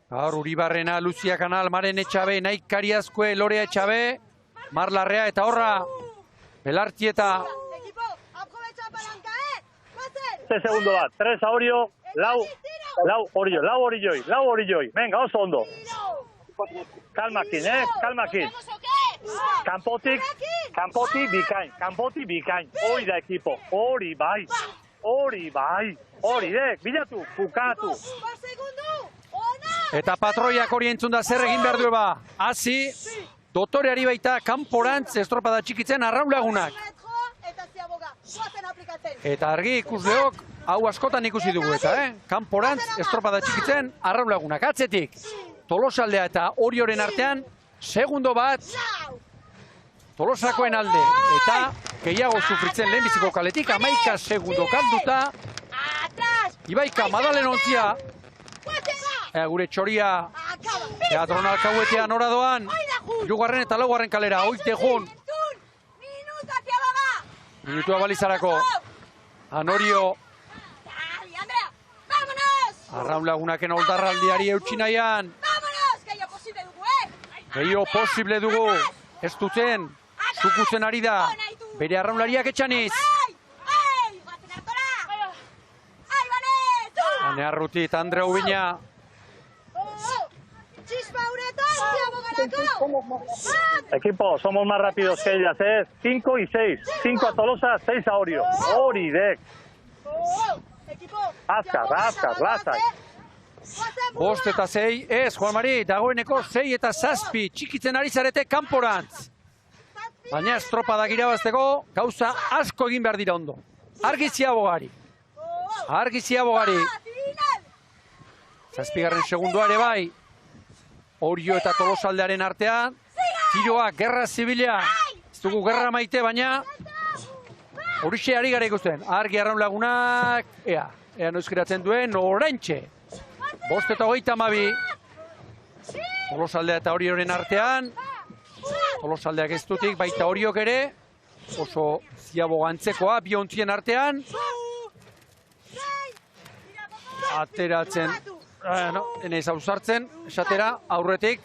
Gaur Uribarrena, Luzia Kanal, Maren Etxabe, Naik Kariazkue, Lorea Etxabe, Mar Larrea eta horra. Belartieta. Segundo bat, 3 a Orio, lau Orioi. Venga, oso ondo. Kalmakin, kalmakin. Kanpotik bikain. Hori da ekipo, hori bai. Bilatu, bukatu. Eta patroiak hori entzun da zer egin behar dueba. Hazi, dotoreari baita kanporantz estropada txikitzen arraulagunak. Eta argi ikusleok, hau askotan ikusi dugu eta, kanporantz estropada txikitzen arraulagunak. Atzetik, Tolosaldea eta Orioren artean, segundo bat, Tolosakoen alde. Eta gehiago sufritzen lehenbiziko kaletik, 11 segundo kalduta. Ibaika, Madalen ontzia. Gure txoria, Dronalkauetean nora doan. 3. eta 4. kalera, oite jun. Minutua balizarako. Anorio. Arraunlagunaken oldarraldiari eutxinaian. Gehiago posible dugu. Ez duten, sukutzen ari da. Bere arraunlariak etxaniz. Anearrutit, Andrea Ubina. Equipo, somos más rápidos que ellas, 5 y 6. 5 a Tolosa, 6 a Orio. Oridek. Azkar, lasai. 5 eta 6, ez, Juan Mari, dagoeneko 6 eta 7 txikitzen ari zarete kanporantz. Baina estropadak irabazteko, gauza asko egin behar dira ondo. Argizia bogari. 7. segundoa ere bai. Orio eta Tolosaldearen artean. Tiroak, gerra zibila. Ez dugu gerra maite, baina horixe ari gara ikusten. Argi arraunlagunak, ea noizkeratzen duen, oraintxe. 5 eta 32. Tolosaldea eta Orioren artean. Tolosaldeak ez dutik, baita Oriok ere. Oso ziabogantzekoa, bi ontzien artean. Ateratzen, eneiz hausartzen, esatera, aurretik.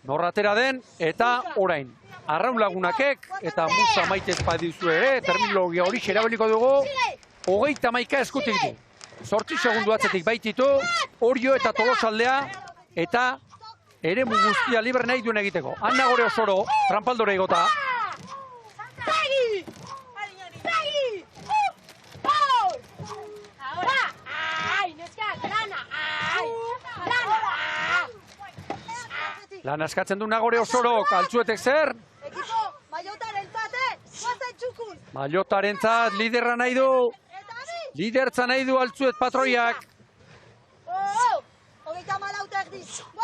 Norratera den, eta orain. Arraunlagunakek, eta musa maitez badizue ere, terminologia hori xerabeliko dugu. 31 eskutik du. 8 segundu atzetik baititu, Orio eta Tolosaldea, eta ere guztia libre nahi duen egiteko. Anna Gore Osoro, trampaldore igota. Lan askatzen du Nagore Osorok, altzuetek zer? Maiotarentzat liderra nahi du. Lidertza nahi du altzuet patroiak.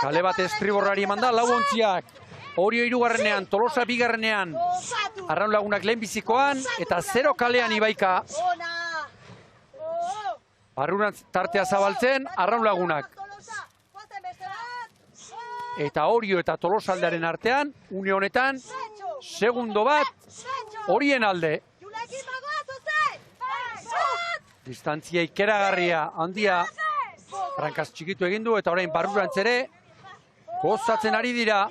Kale bat estriborrari eman da, lau ontziak. Orio 3. Tolosa 2. Arraunlagunak lehenbizikoan, eta 0 kalean Ibaika. Barrurantz tartea zabaltzen, arraunlagunak. Eta Orio eta Tolosaldearen artean, une honetan, segundo bat, horien alde. Distantzia ikeragarria, handia, brankaz txikitu egin du, eta orain barrurantz ere, gozatzen ari dira.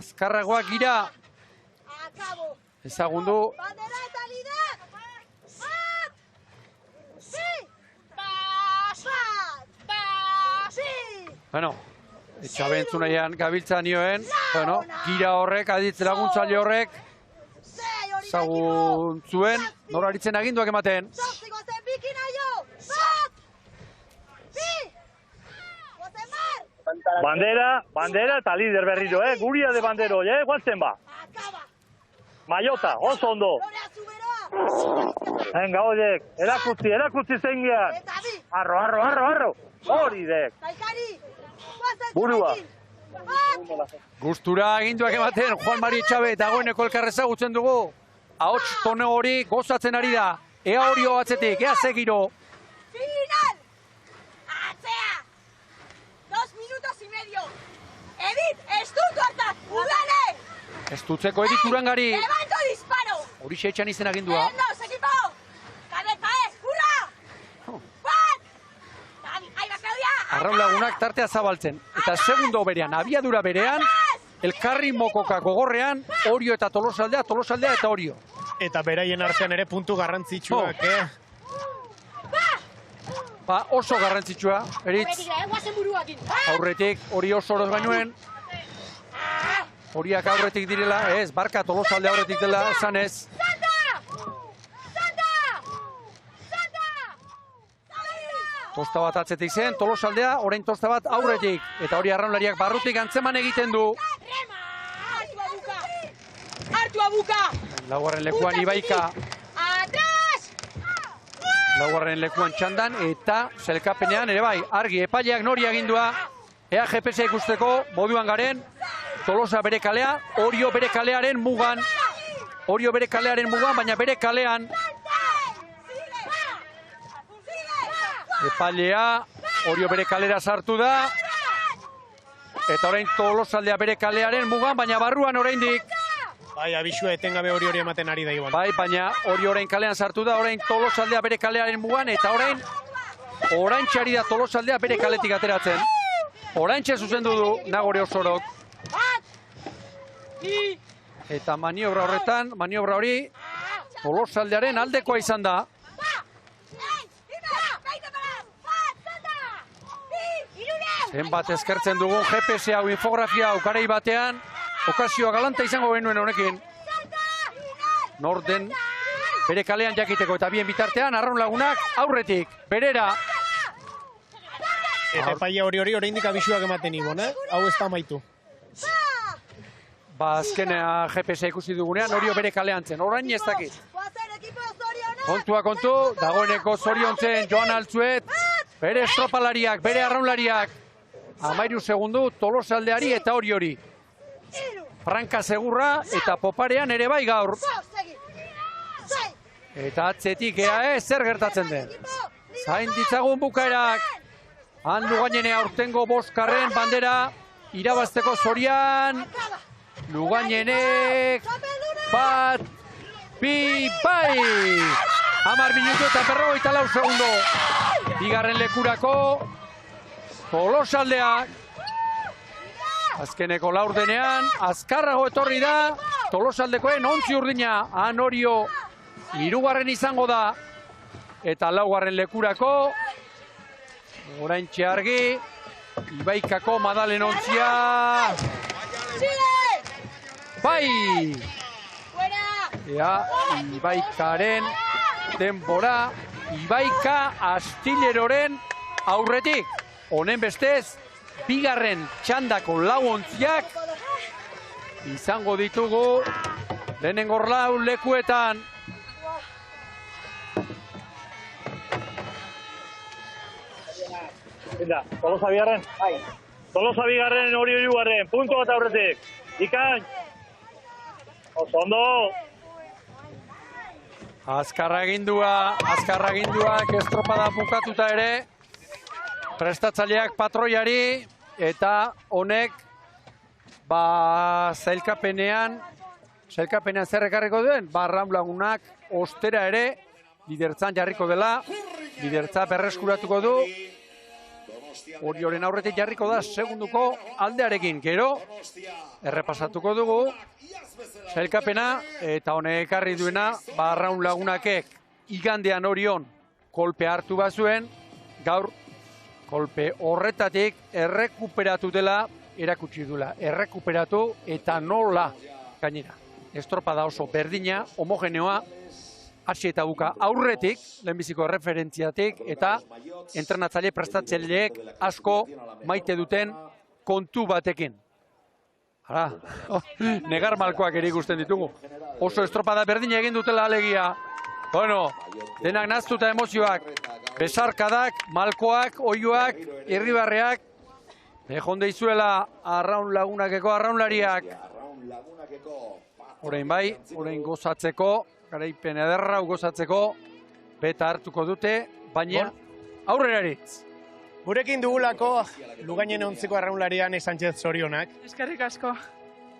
Azkarragoak gira. Ezagundu. Bueno, Etxabe entzunaian gabiltza nioen, gira horrek, aditz laguntzaile horrek, zaguntzuen, noraritzen aginduak ematen. Bandera eta lider berriro, guria de bandero, guatzen ba. Maiota, oso ondo. Venga, oiek, erakutzi zein gehan. Arro. Hori dek. Burua. Gustura aginduak ematen, Juan Mari Etxabe, dagoeneko elkarrezagutzen dugu. Ahots tone hori gozatzen ari da. Ea Orio atzetik, ea segiro. Final! Atzea! 2 minutos y medio. Edith, esturtu hartaz, udale! Estutzeko Edith Urangari. Levanto disparo! Horixe etxan izen agindua. Endos, equipo! Arraun Lagunak tartea zabaltzen. Eta segundo berean, abiadura berean, elkarri mokoka gogorrean, Orio eta Tolosaldea, Tolosaldea eta Orio. Eta beraien artean ere puntu garrantzitsuak, Ba, oso garrantzitsua, Eritz. Aurretik, hori oso oroz bainuen. Horiak aurretik direla, ez, barka Tolosalde aurretik dela, esan ez. Tosta bat atzetik zen, Tolosaldea, orain tosta bat aurretik. Eta hori arraunlariak barrutik antzeman egiten du. Laugarren lekuan Ibaika. Laugarren lekuan Txandan eta selkapenean ere bai, argi epaileak nori agindua. Ea GPS ikusteko moduan garen, Tolosa bere kalea, Orio bere kalearen mugan. Orio bere kalearen mugan, baina bere kalean. Epailea, Orio bere kalera sartu da. Eta orain Tolosaldea bere kalearen mugan, baina barruan oraindik. Bai, abisua etengabe hori ematen ari da Iban. Bai, baina hori orain kalean sartu da, orain Tolosaldea bere kalearen mugan, eta orain txari da Tolosaldea bere kaletik ateratzen. Orain zuzendu du Nagore Osorok. Eta maniobra horretan, maniobra hori Tolosaldearen aldekoa izan da. Zenbat eskertzen dugun GPS hau infografia aukarei batean, okazioa galanta izango genuen honekin. Norden bere kalean jakiteko eta bien bitartean, Arraun Lagunak aurretik, berera. Eta epaia hori oraindik abisuak ematen Ibon, hau ez da amaitu. Ba, azkenea GPS ikusi dugunean, Orio bere kalean zen, orain ez dakit. Kontua kontu, dagoeneko zoriontzen Joan Altzuet, bere estropalariak, bere arraunlariak. 13 segundu Tolosaldeari eta Oriori. Franka Segurra eta Poparean ere bai gaur. Eta atzetik ea zer gertatzen den. Zain ditzagun bukaerak. Han Lugainene aurtengo boskarren bandera irabazteko zorian. Lugainenek bat, bi, bai! 10 minutu eta 54 segundo. Bigarren lekurako Tolosaldeak. Azkeneko laurdenean, azkarrago etorri da, Tolosaldekoen 11 urdina, Han Orio hirugarren izango da, eta laugarren lekurako, oraintxe argi, Ibaikako Madalen 11. Bai! Ea, Ibaikaren denbora, Ibaika Astilleroren aurretik. Honen bestez, bigarren txandako lau ontziak izango ditugu lehenengo lau lekuetan. Tolosa bigarren? Bai. Tolosa bigarren, Orio hirugarren, puntu bat aurretik. Ikain! Oso ondo! Azkarraginduak estropada bukatuta ere, prestatzaileak patroiari eta honek zailkapenean zer ekarriko duen, Arraun Lagunak ostera ere lidertzan jarriko dela, lidertza berreskuratuko du, Orioren aurretik jarriko da segunduko aldearekin, gero errepasatuko dugu zailkapena eta honek ekarri duena Arraun Lagunakek igandean Orion kolpe hartu bazuen, gaur kolpe horretatik errekuperatu dela erakutsi duela. Errekuperatu eta nola gainera. Estropada oso berdina, homogeneoa, hasi eta buka aurretik, lehenbiziko referentziatik, eta entrenatzaile prestatzaileek asko maite duten kontu batekin. Hala, negar malkoak ere ikusten ditugu. Oso estropada berdina egin dutela alegia. Bueno, denak naztuta emozioak, besarkadak, malkoak, oioak, irribarreak, ejon deizuela Arraun Lagunakeko arraunlariak. Orain bai, orain gozatzeko, garaipen ederra gozatzeko, beta hartuko dute, baina aurreraritz. Gurekin dugulako, Lugainen 11ko arraunlarian Sánchez zorionak. Eskerrik asko.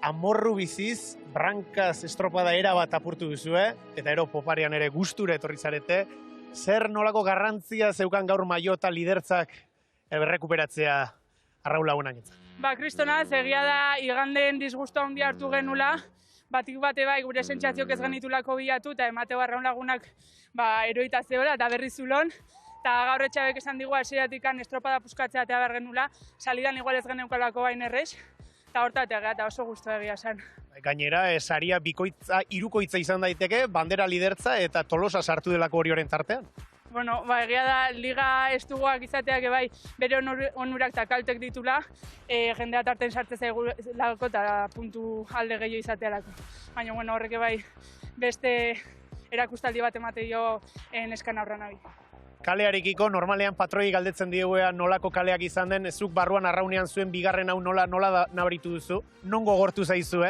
Amorru biziz, brankaz estropada erabat apurtu duzue, eta ero Poparean ere gustura etorri zarete. Zer nolako garrantzia zeukan gaur maiota lidertzak berrekuperatzea Arraun Lagunentzat. Ba, kristonaz, egia da igandeen disgusto handia hartu genula, batik bate bai gure sentsazioak ez genitulako bilatu, eta emateo Arraun Lagunak eroita zeola, eta berri zulon, eta gaur Etxabek esan digu hasieratik estropada puskatzea eta behar genula, salidan igual ez geneukalako bain errez, eta hortatea eta oso gustu egia esan. Gainera, saria bikoitza, hirukoitza izan daiteke, bandera lidertza eta Tolosa sartu delako Orioren tartean. Bueno, egia da, liga estugoak izateak bai bere onurak eta kaltek ditula, jendea tarten sartze zaigulako eta puntu alde gehiago izatealako. Baina, horrek bai beste erakustaldi bat emate jo neskan aurra nabi. Kalearekiko, normalean patroi galdetzen dieguea nolako kaleak izan den, zuk barruan Arraunean zuen bigarren hau nola nabaritu duzu, non gogortu zaizu,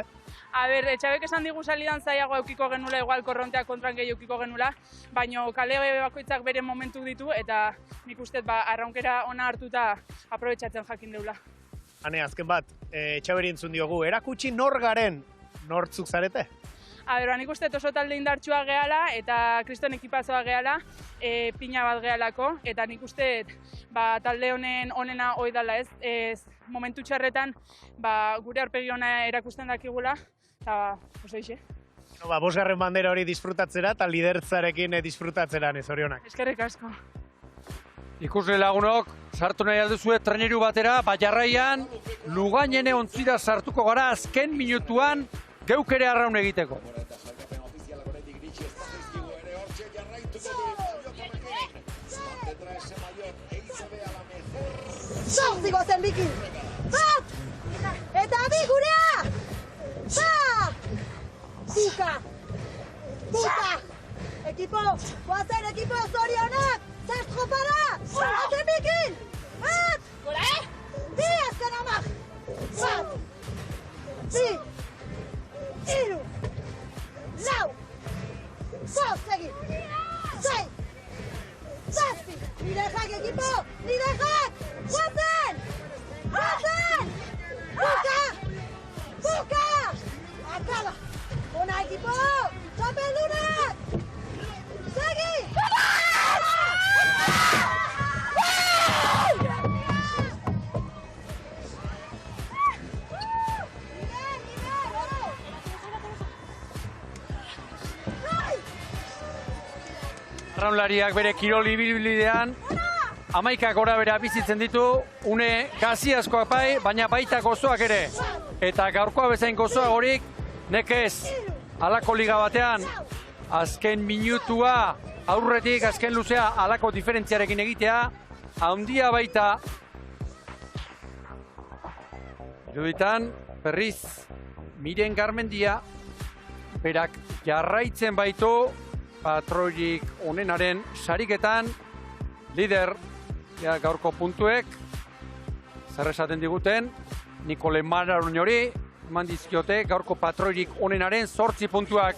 A ber, Etxabek esan digu salidan zaiago eukiko genula, igual korronteak kontran gehi eukiko genula, baina kale bakoitzak bere momentu ditu, eta nik uste arraunkera ona hartuta aprobetxatzen jakin deula. Hane, azken bat, Etxaberi entzun diogu, erakutsi nor garen, nortzuk zarete? A ber, nik uste oso talde indartsua gehala, eta kriston ekipazoa gehala, pina bat gehalako, eta nik uste talde honena hoi dala ez, momentu txarretan gure aurpegi ona erakusten dakigula, eta oso ixe. Bosgarren bandera hori disfrutatzera eta lidertzarekin disfrutatzeran ez Orionak. Eskerrik asko. Ikusle lagunok, sartu nahi alduzue treneru batera, jarraian Lugainene ontzira sartuko gara azken minutuan geuk ere Arraun egiteko. Zortzi gozen biki! Bat! Eta bi gurea! Bat! Buka! Buka! Ekipo! Guazen ekipo zorionak! Zestropara! Gozen biki! Bat! Gure? Bi azken amak! Bat! Bi! Iru! Lau! Bost egin! Sei! Zazpi! Nidejak ekipo! Nidejak! Guazen! Guazen! Buka! Buka! Akaba! Ona ekipo! Txapeldunak! Segi! Arraunlariak bere kirol ibilbidean 11 gora bera bizitzen ditu, une gazi askoak bai, baina baita gozoak ere. Eta gaurkoa bezain gozoa horik, nekez halako liga batean, azken minutua aurretik, azken luzea halako diferentziarekin egitea, handia baita. Iruditan, berriz, Miren Garmendia, berak jarraitzen baitu, patroiik onenaren sariketan, lider gaurko puntuek, zer esaten diguten, Nikole Mararuñori, eman dizkiote gaurko patroiik onenaren 8 puntuak,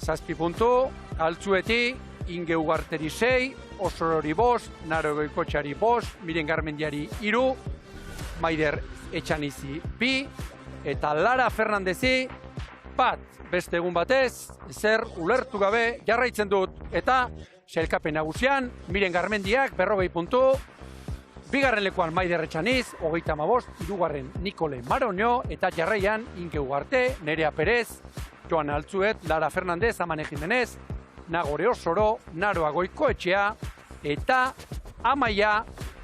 7 puntu, Altzueti, Inge Ugarteri 6, Osorori 5, Naro Goikotxari 5, Miren Garmendiari 3, Maider Etxanizi 2, eta Lara Fernandezi 1. Beste egun batez, zer ulertu gabe jarraitzen dut, eta sailkapen nagusian, Miren Garmendiak 40 puntu, bigarren lekuan Maider Etxaniz, 35, hirugarren Nikole Maroño, eta jarraian Inge Ugarte, Nerea Perez, Joan Altzuet, Lara Fernandez, Amane Jimenez, Nagore Osoro, Naroa Goikoetxea, eta Amaia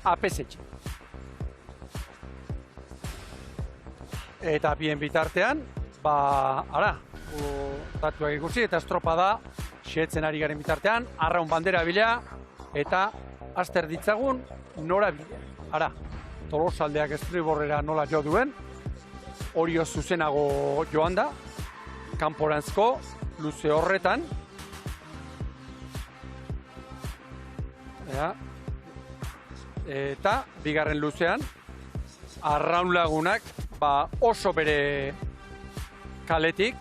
Apesetxe. Eta bien bitartean, datuak ikusi eta estropada xeetzen ari garen bitartean, Arraun bandera bila eta azter ditzagun nora bila. Tolosaldeak estriborrera nola jo duen, Orio zuzenago joan da, kanporantzko luze horretan. Eta bigarren luzean, Arraun Lagunak oso bere kaletik,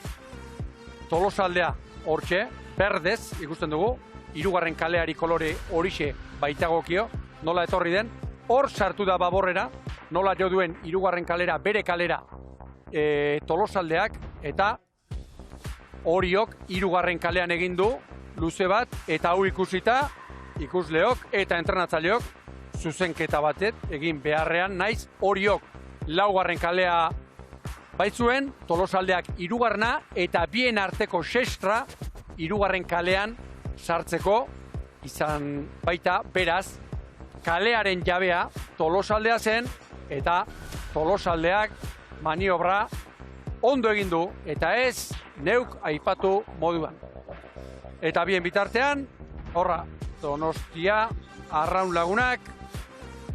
Tolosaldea hortxe, berdez ikusten dugu, hirugarren kaleari kolore horixe baitagokio, nola etorri den, hor sartu da Baborrera, nola jo duen hirugarren kalera, bere kalera Tolosaldeak, eta Oriok hirugarren kalean egin du luze bat, eta hau ikusita, ikusleok eta entrenatzaileok zuzenketa batet egin beharrean, naiz Oriok laugarren kalea baitzuen, Tolosaldeak hirugarrena eta bien arteko sestra hirugarren kalean sartzeko izan baita, beraz, kalearen jabea Tolosaldea zen eta Tolosaldeak maniobra ondo egin du eta ez neuk aipatu moduan. Eta bien bitartean, horra, Donostia Arraun Lagunak,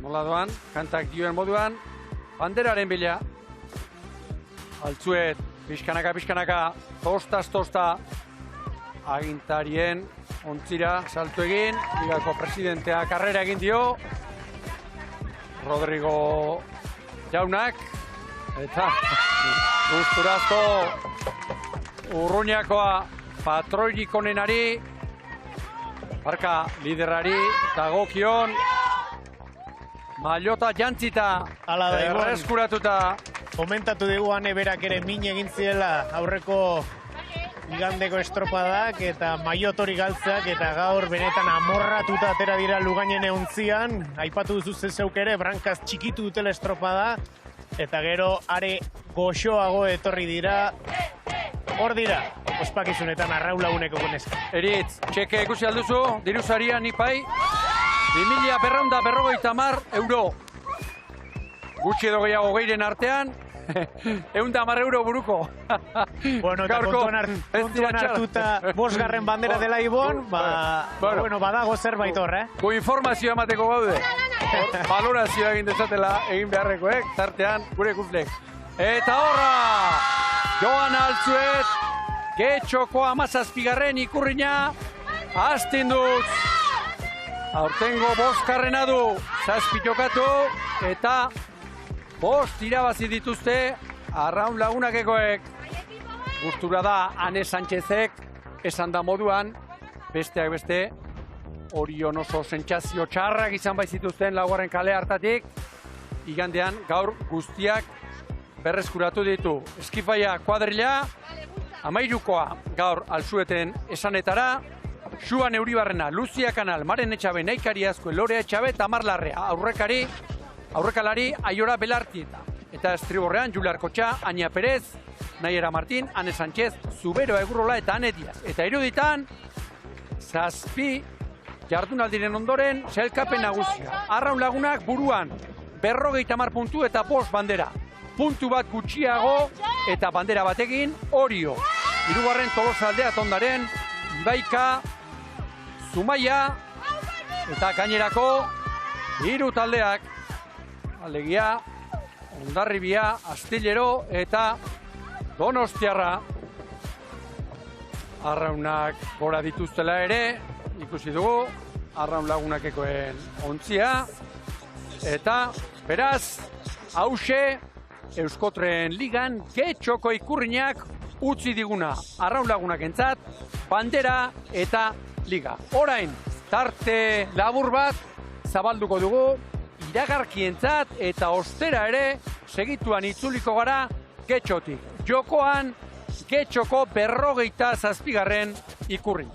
nola doan, kantak dioen moduan, banderaren bila, altzuet, pixkanaka, tosta, agintarien ontzira saltu egin, ligako presidentea karrera egin dio, Rodrigo Jaunak, eta gusturazko Urruñakoa patroirik onenari, barka liderari, dagokion, maillota jantzita, erreskuratuta. Komentatu diguan berak ere min egin ziela aurreko igandeko estropadak eta maillot hori galtzeak eta gaur benetan amorratuta atera dira Lugainen ontzian. Aipatu duzu zeuk ere, brankaz txikitu dutela estropada eta gero are goxoago etorri dira. Hor dira, ospakizunetan Arraun Laguneko guneska. Eritz, txeke ikusi alduzu, diruzaria nipai, 2.450 euro. Gutxi edo gehiago geiren artean, 110 euro buruko. Bueno, eta kontuan hartuta bosgarren bandera dela Ibon, badago zerbait hor, Gu informazioa emateko gaude. Valorazioa egin dezatela egin beharrekoek, tartean gure ikusleek. Eta horra! Joan Altzuet, Getxoko 17. ikurrina, hastin dut. Aurtengo 5. du, 7 jokatu, eta 5 irabazi dituzte Arraun Lagunakekoek. Gustura da Ane Sánchezek esan da moduan, besteak beste, Orion oso sentsazio txarrak izan baizituzten laugarren kale hartatik, igandean gaur guztiak berreskuratu ditu. Eskifaia kuadrilla, 13koa gaur Altzueten esanetara, Xuan Euribarrena, Luzia Kanal, Maren Etxabe, Naikari Azkue, Lorea Etxabe, Tamar Larrea, aurrekalari Aiora Belartieta. Eta estriborrean Juliar Kotxa, Aña Perez, Naiera Martín, Ane Sánchez, Zubero Egurrola eta Ane Diaz. Eta iruditan, 7 jardunaldiren ondoren, sailkapen nagusia. Arraun Lagunak buruan, 50 puntu eta 5 bandera. Puntu bat gutxiago eta bandera batekin Orio. 3. Tolosaldea Tondaren, Ibaika, Zumaia eta gainerako 3 taldeak. Alegia, Hondarribia, Astillero eta Donostiarra. Arraunak gora dituztela ere, ikusi dugu, Arraun Lagunakekoen ontzia. Eta, beraz, hause, Euskotren Ligan Getxoko ikurrinak utzi diguna Arraun Lagunakentzat, bandera eta liga. Orain, tarte labur bat zabalduko dugu, iragarkientzat eta ostera ere segituan itzuliko gara Getxotik. Jokoan, Getxoko 57. ikurri.